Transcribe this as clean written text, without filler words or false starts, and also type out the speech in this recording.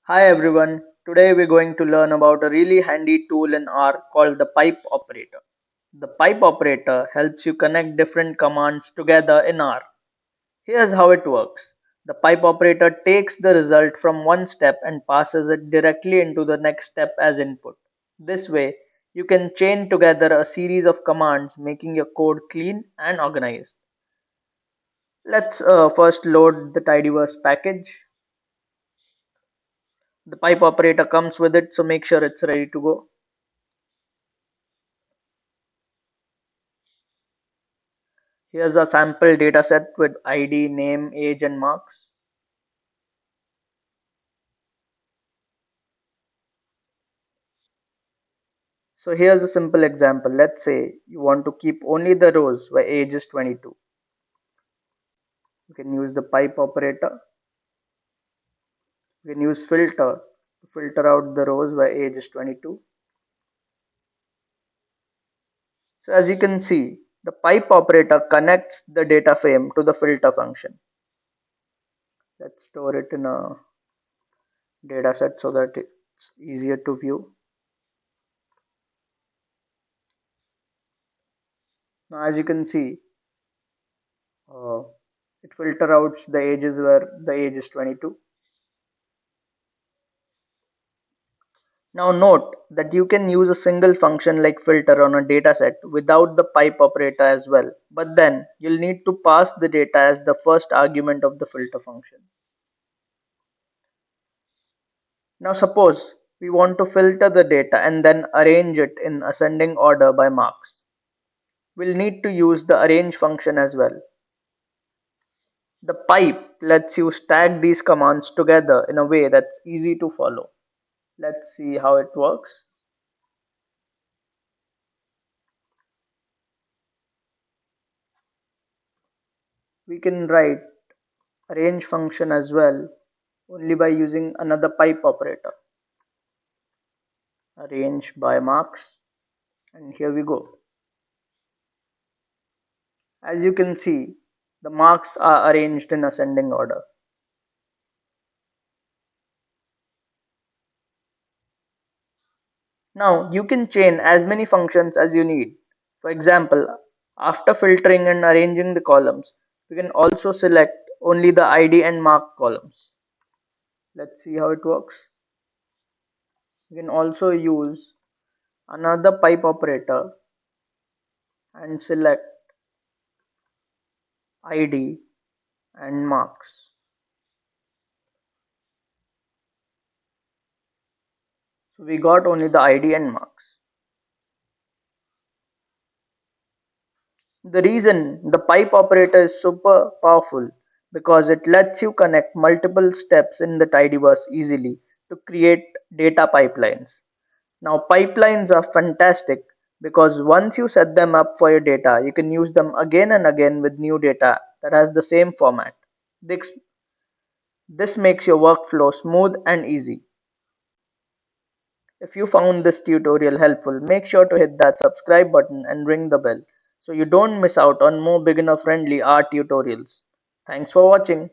Hi everyone, today we're going to learn about a really handy tool in R called the pipe operator. The pipe operator helps you connect different commands together in R. Here's how it works. The pipe operator takes the result from one step and passes it directly into the next step as input. This way, you can chain together a series of commands, making your code clean and organized. Let's first load the Tidyverse package. The pipe operator comes with it, so make sure it's ready to go. Here's a sample dataset with ID, name, age, and marks. So here's a simple example. Let's say you want to keep only the rows where age is 22. You can use the pipe operator. You can use filter to filter out the rows where age is 22. So as you can see, the pipe operator connects the data frame to the filter function. Let's store it in a dataset so that it's easier to view. Now as you can see, uh, it filter out the ages where the age is 22. Now note that you can use a single function like filter on a dataset without the pipe operator as well, but then you'll need to pass the data as the first argument of the filter function. Now suppose we want to filter the data and then arrange it in ascending order by marks. We'll need to use the arrange function as well. The pipe lets you stack these commands together in a way that's easy to follow. Let's see how it works. We can write arrange function as well only by using another pipe operator. Arrange by marks, and here we go. As you can see, the marks are arranged in ascending order. Now you can chain as many functions as you need. For example, after filtering and arranging the columns, we can also select only the ID and mark columns. Let's see how it works. You can also use another pipe operator and select ID and marks. So we got only the ID and marks. The reason the pipe operator is super powerful because it lets you connect multiple steps in the tidyverse easily to create data pipelines. Now pipelines are fantastic because once you set them up for your data, you can use them again and again with new data that has the same format. This, this makes your workflow smooth and easy. If you found this tutorial helpful, make sure to hit that subscribe button and ring the bell so you don't miss out on more beginner friendly art tutorials. Thanks for watching.